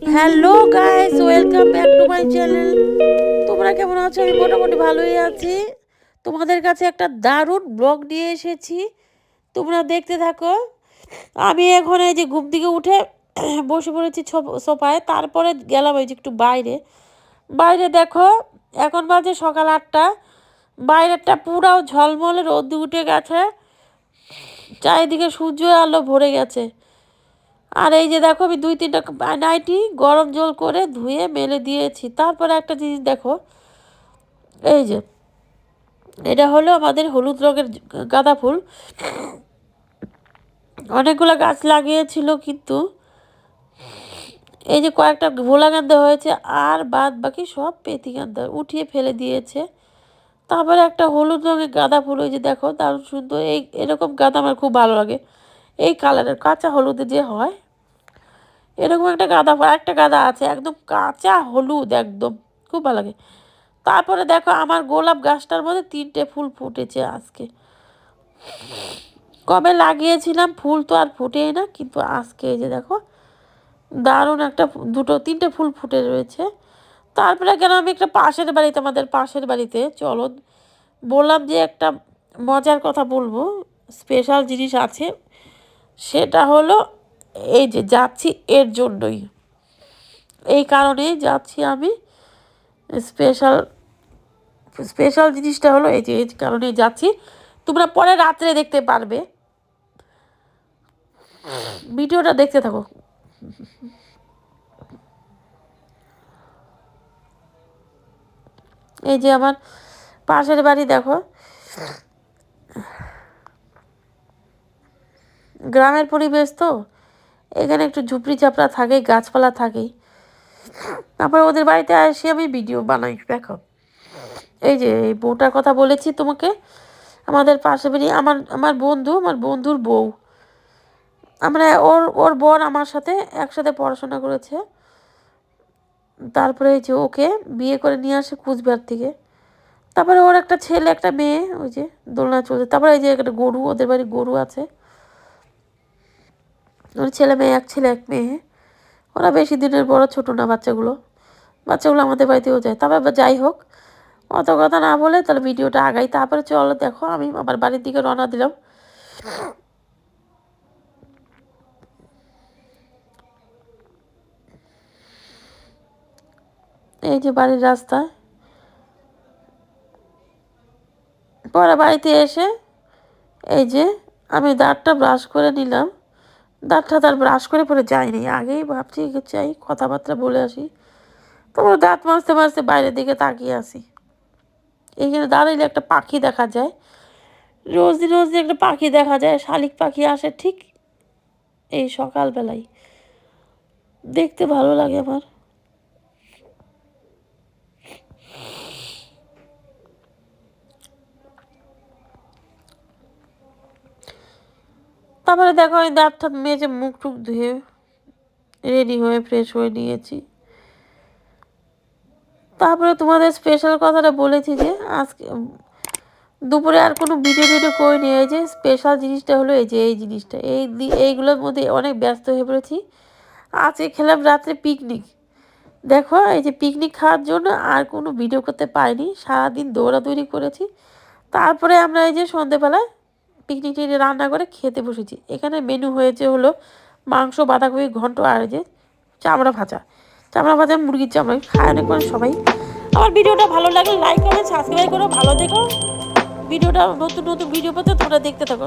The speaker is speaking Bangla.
Hello guys, welcome back to my channel. তোমরা কেমন আছো? আমি মোটামুটি ভালোই আছি। তোমাদের কাছে একটা দারুণ ব্লগ নিয়ে এসেছি, তোমরা দেখতে থাকো। আমি এখন এই যে ঘুম থেকে উঠে বসে পড়েছি সোফায়। তারপরে গেলাম এই যে একটু বাইরে। বাইরে দেখো, এখন বাজে সকাল 8টা। বাইরেটা পুরাও ঝলমলে রোদ উঠে গেছে, চারিদিকে সূর্য আলো ভরে গেছে। আর এই যে দেখো, আমি 2-3টা নাইটি গরম জল করে ধুয়ে মেলে দিয়েছি। তারপরে একটা জিনিস দেখো, এই যে এটা হলো আমাদের হলুদ রঙের গাঁদা ফুল। অনেকগুলো গাছ লাগিয়েছিল, কিন্তু এই যে কয়েকটা ভোলা গাঁদা হয়েছে, আর বাদ বাকি সব পেতি গাঁদা উঠিয়ে ফেলে দিয়েছে। তারপরে একটা হলুদ রঙের গাঁদা ফুল, ওই যে দেখো, দারুণ সুন্দর। এরকম গাঁদা আমার খুব ভালো লাগে, এই কালারের কাঁচা হলুদে যে হয় এরকম একটা গাঁদা ফুল। একটা গাঁদা আছে একদম কাঁচা হলুদ, একদম খুব ভালো লাগে। তারপরে দেখো, আমার গোলাপ গাছটার মধ্যে 3টে ফুল ফুটেছে আজকে। কবে লাগিয়েছিলাম ফুল তো আর ফুটেই না, কিন্তু আজকে এই যে দেখো, দারুণ একটা 2-3টে ফুল ফুটে রয়েছে। তারপরে কেন আমি একটা পাশের বাড়িতে, আমাদের পাশের বাড়িতে চলো, বললাম যে একটা মজার কথা বলবো, স্পেশাল জিনিস আছে। সেটা হলো এই যে যাচ্ছি এর জন্যই, এই কারণেই যাচ্ছি আমি। স্পেশাল স্পেশাল জিনিসটা হলো এই যে এই কারণেই যাচ্ছি, তোমরা পরে রাত্রে দেখতে পারবে। ভিডিওটা দেখতে থাকো। এই যে আমার পাশের বাড়ি দেখো, গ্রামের পরিবেশ তো, এখানে একটু ঝুপড়ি চাপড়া থাকেই, গাছপালা থাকেই। তারপর ওদের বাড়িতে এসে আমি ভিডিও বানাই। দেখো, এই যে এই বউটার কথা বলেছি তোমাকে, আমাদের পাশে বাড়ি, আমার আমার বন্ধু, আমার বন্ধুর বউ। আমরা ওর ওর বোন আমার সাথে একসাথে পড়াশোনা করেছে। তারপরে এই যে ওকে বিয়ে করে নিয়ে আসে কুচবিহার থেকে। তারপরে ওর একটা ছেলে একটা মেয়ে, ওই যে দোলনা চলছে। তারপরে এই যে একটা গরু, ওদের বাড়ি গরু আছে। ওর ছেলে মেয়ে, এক ছেলে এক মেয়ে। ওরা বেশি দিনের বড় ছোট না, বাচ্চাগুলো বাচ্চাগুলো আমাদের বাড়িতেও যায়। তারপর যাই হোক, অত কথা না বলে তাহলে ভিডিওটা আগাই। তারপরে চলো দেখো, আমি আমার বাড়ির দিকে রওনা দিলাম। এই যে বাড়ির রাস্তা। পরে বাড়িতে এসে এই যে আমি দাঁতটা ব্রাশ করে নিলাম। দাঁতটা তার ব্রাশ করে পরে যাইনি, আগেই ভাবছি চাই কথাবার্তা বলে আসি। তারপর দাঁত মাজতে মাজতে বাইরের দিকে তাকিয়ে আসি। এইখানে দাঁড়াইলে একটা পাখি দেখা যায়, রোজ দিন একটা পাখি দেখা যায়। শালিক পাখি আসে ঠিক এই সকালবেলায়, দেখতে ভালো লাগে আমার। তারপরে দেখো, আমি দাঁত ঠাত মেজে মুখ টুক ধুয়ে রেডি হয়ে ফ্রেশ হয়ে নিয়েছি। তারপরে তোমাদের স্পেশাল কথাটা বলেছি যে আজকে দুপুরে আর কোনো ভিডিও করিনি। এই যে স্পেশাল জিনিসটা হলো এই যে এই জিনিসটা, এইগুলোর মধ্যে অনেক ব্যস্ত হয়ে পড়েছি। আজকে খেলাম রাত্রে পিকনিক। দেখো, এই যে পিকনিক খাওয়ার জন্য আর কোনো ভিডিও করতে পারিনি, সারাদিন দৌড়াদৌড়ি করেছি। তারপরে আমরা এই যে সন্ধেবেলায় পিকনিকটি রান্না করে খেতে বসেছি। এখানে মেনু হয়েছে হলো মাংস, বাঁধাকপি ঘন্ট, আর এই যে চামড়া ভাজা মুরগির চামড়া। খায় অনেক মানে সবাই। আমার ভিডিওটা ভালো লাগলে লাইক করো, সাবস্ক্রাইব করো, ভালো দেখো। ভিডিওটা নতুন নতুন ভিডিও পেতে তোমরা দেখতে থাকো।